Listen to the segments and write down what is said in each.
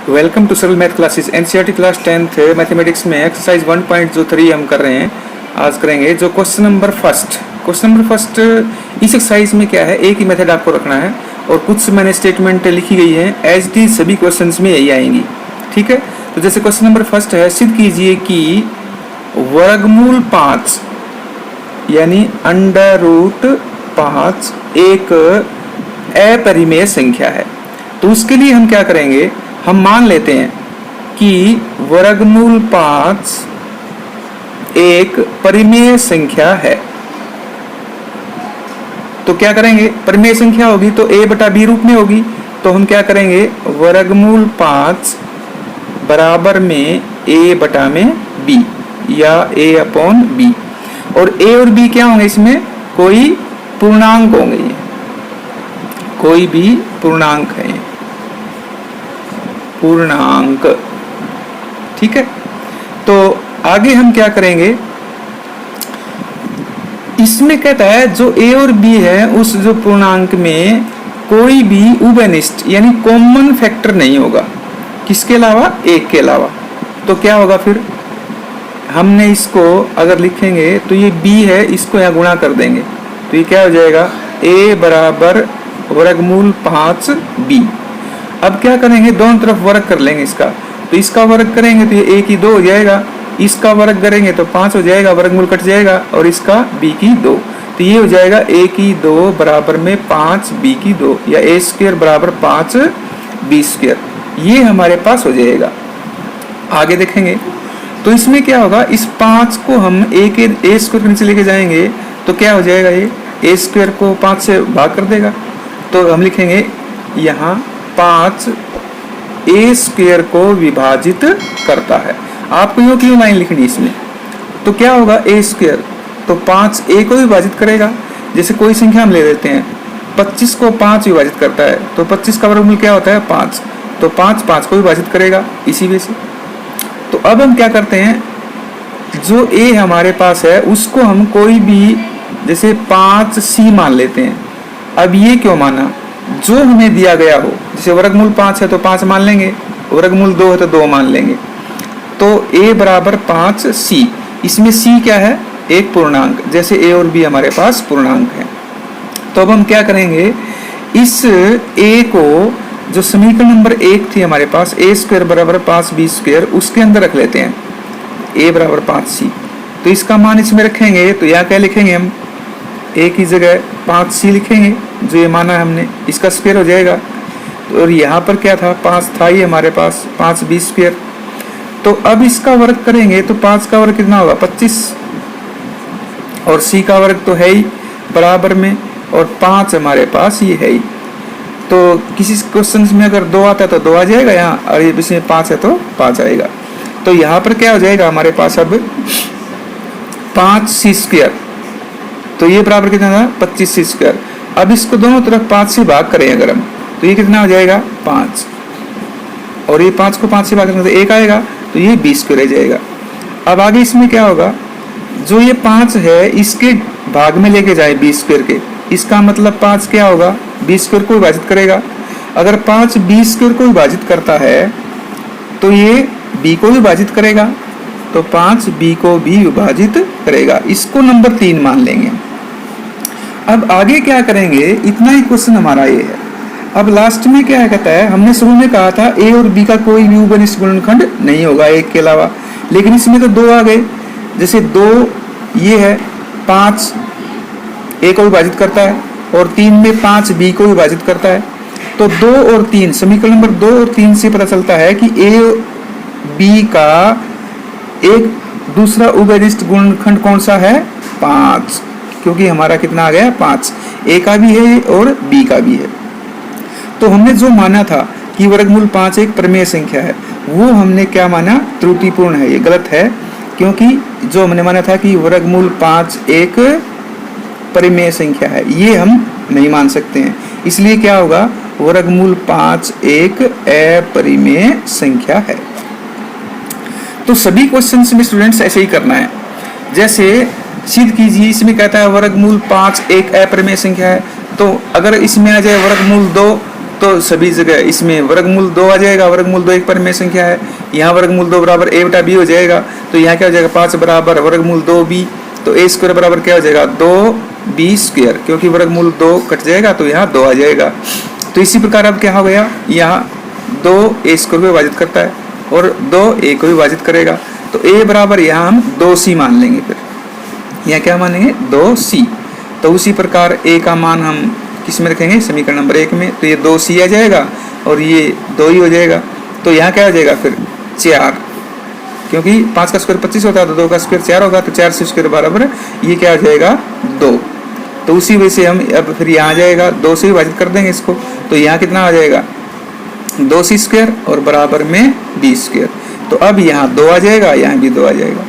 Welcome to सरल math classes NCERT class 10th mathematics में exercise 1.3 हम कर रहे हैं। आज करेंगे जो क्वेश्चन नंबर फर्स्ट। इस एक्सरसाइज में क्या है, एक ही मेथड आपको रखना है और कुछ मैंने स्टेटमेंट लिखी गई है एज डी सभी क्वेश्चंस में यही आएंगी। ठीक है, तो जैसे क्वेश्चन नंबर फर्स्ट है, सिद्ध कीजिए कि वर्गमूल 5 यानी √5 एक अपरिमेय संख्या है। तो उसके लिए हम क्या करेंगे, हम मान लेते हैं कि वर्गमूल 5 एक परिमेय संख्या है। तो क्या करेंगे, परिमेय संख्या होगी तो a बटा b रूप में होगी। तो हम क्या करेंगे, वर्गमूल 5 बराबर में a बटा में b या a अपॉन b। और a और b क्या होंगे, इसमें कोई पूर्णांक होंगे, कोई भी पूर्णांक है, पूर्णांक। ठीक है, तो आगे हम क्या करेंगे, इसमें कहता है जो a और b है उस जो पूर्णांक में कोई भी उभयनिष्ठ यानी कॉमन फैक्टर नहीं होगा, किसके अलावा, एक के अलावा। तो क्या होगा, फिर हमने इसको अगर लिखेंगे तो ये b है, इसको यहाँ गुणा कर देंगे तो ये क्या हो जाएगा, a बराबर वर्गमूल 5b। अब क्या करेंगे, दोनों तरफ वर्ग कर लेंगे इसका। तो इसका वर्ग करेंगे तो ये a की 2 हो जाएगा, इसका वर्ग करेंगे तो 5 हो जाएगा, वर्गमूल कट जाएगा, और इसका b की 2। तो ये हो जाएगा a की 2 बराबर में 5 b की 2 या a स्क्वायर बराबर 5 b स्क्वायर, ये हमारे पास हो जाएगा। आगे देखेंगे तो इसमें क्या होगा, इस 5 को हम a स्क्वायर के नीचे लेके जाएंगे तो क्या हो जाएगा, ये a स्क्वायर को 5 से भाग कर देगा। तो हम लिखेंगे यहाँ 5 a स्क्वायर को विभाजित करता है। आपको यूँ क्यों लाइन लिखनी इसमें, तो क्या होगा, a स्क्वायर तो 5 a को विभाजित करेगा। जैसे कोई संख्या हम ले लेते हैं, 25 को 5 विभाजित करता है तो 25 का वर्गमूल क्या होता है, 5। तो 5 को विभाजित करेगा इसी वजह से। तो अब हम क्या करते हैं, जो a हमारे पास है उसको हम कोई भी जैसे 5c मान लेते हैं। अब ये क्यों माना, जो हमें दिया गया हो, जैसे वर्गमूल 5 है तो 5 मान लेंगे, वर्गमूल 2 है तो 2 मान लेंगे। तो a बराबर 5c, इसमें c क्या है, एक पूर्णांक, जैसे a और b हमारे पास पूर्णांक है। तो अब हम क्या करेंगे, इस a को जो समीकरण नंबर 1 थी हमारे पास, a स्क्वायर बराबर 5b स्क्वायर, उसके अंदर रख लेते हैं a बराबर 5c। तो इसका मान इसमें रखेंगे तो यहाँ क्या लिखेंगे, हम a की जगह 5c लिखेंगे, जो ये माना है हमने, इसका स्क्वायर हो जाएगा। तो और यहाँ पर क्या था, 5 था ही हमारे पास, 5b स्क्वायर। तो अब इसका वर्ग करेंगे तो 5 का वर्ग कितना होगा, 25, और c का वर्ग तो है ही बराबर में, और 5 हमारे पास ये है ही। तो किसी क्वेश्चन में अगर 2 आता है तो 2 आ जाएगा यहाँ, और ये इसमें 5 है तो 5 आएगा। तो यहाँ पर क्या हो जाएगा हमारे पास, अब 5c स्क्वायर, तो ये बराबर कितना था, 25c स्क्वायर। अब इसको दोनों तरफ 5 से भाग करें अगर हम, तो ये कितना हो जाएगा, 5, और ये 5 को 5 से भाग करने से 1 आएगा, तो ये b स्क्वायर रह जाएगा। अब आगे इसमें क्या होगा, जो ये 5 है इसके भाग में लेके जाए b स्क्वायर के, इसका मतलब 5 क्या होगा, b स्क्वायर को विभाजित करेगा। अगर 5 b स्क्वायर को विभाजित करता है तो ये b को विभाजित करेगा, तो 5 b को भी विभाजित करेगा। इसको नंबर 3 मान लेंगे। अब आगे क्या करेंगे, इतना ही क्वेश्चन हमारा ये है। अब लास्ट में क्या कहता है, हमने शुरू में कहा था a और b का कोई भी उभयनिष्ठ गुणनखंड नहीं होगा एक के अलावा, लेकिन इसमें तो 2 आ गए। जैसे 2 ये है, 5 a को विभाजित करता है, और 3 में 5 b को विभाजित करता है। तो 2 और 3, समीकरण नंबर 2 और 3 से पता चलता है कि a b का एक दूसरा उभयनिष्ठ गुणनखंड कौन सा है, 5, क्योंकि हमारा कितना आ गया, 5, a का भी है और b का भी है। तो हमने जो माना था कि वर्गमूल 5 एक परिमेय संख्या है, वो हमने क्या माना, त्रुटिपूर्ण है, ये गलत है। क्योंकि जो हमने माना था कि वर्गमूल 5 एक परिमेय संख्या है, ये हम नहीं मान सकते हैं। इसलिए क्या होगा, वर्गमूल 5 एक अपरिमेय संख्या है। तो सभी क्वेश्चंस में स्टूडेंट्स ऐसे ही करना है। जैसे सिद्ध कीजिए, इसमें कहता है वर्गमूल 5 एक अपरिमेय संख्या है, तो अगर इसमें आ जाए वर्गमूल 2 तो सभी जगह इसमें वर्गमूल 2 आ जाएगा, वर्गमूल 2 एक परिमेय संख्या है, यहाँ वर्गमूल 2 बराबर a बटा b हो जाएगा, तो यहाँ क्या हो जाएगा 5 बराबर वर्गमूल 2b, तो a स्क्वायर बराबर क्या हो जाएगा 2b स्क्वायर, क्योंकि वर्गमूल 2 कट जाएगा तो यहाँ 2 आ जाएगा। तो इसी प्रकार अब क्या हो गया, यहाँ 2 a स्क्वायर को विभाजित करता है और 2 a को विभाजित करेगा, तो a बराबर यहाँ हम 2c मान लेंगे, फिर यहाँ क्या मानेंगे 2c। तो उसी प्रकार a का मान हम किस में रखेंगे, समीकरण नंबर 1 में, तो ये 2c आ जाएगा और ये 2 ही हो जाएगा। तो यहाँ क्या हो जाएगा फिर 4, क्योंकि 5 का स्क्वायर 25 होता है, तो 2 का स्क्वायर 4 होगा, तो 4 से स्क्वायर बराबर ये क्या हो जाएगा 2। तो उसी वजह से हम अब फिर यहाँ आ जाएगा 2 से विभाजित कर देंगे इसको, तो यहाँ कितना आ जाएगा 2c स्क्वायर और बराबर में b स्क्वायर। तो अब यहाँ 2 आ जाएगा, यहाँ भी 2 आ जाएगा।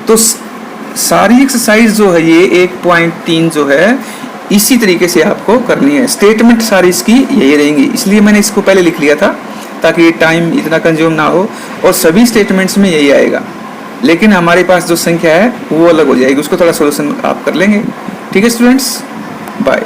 तो सारी एक्सरसाइज जो है ये 1.3 जो है इसी तरीके से आपको करनी है। स्टेटमेंट सारी इसकी यही रहेंगी, इसलिए मैंने इसको पहले लिख लिया था ताकि ये टाइम इतना कंज्यूम ना हो, और सभी स्टेटमेंट्स में यही आएगा। लेकिन हमारे पास जो संख्या है वो अलग हो जाएगी, उसको थोड़ा सोल्यूशन आप कर लेंगे। ठीक है स्टूडेंट्स, बाय।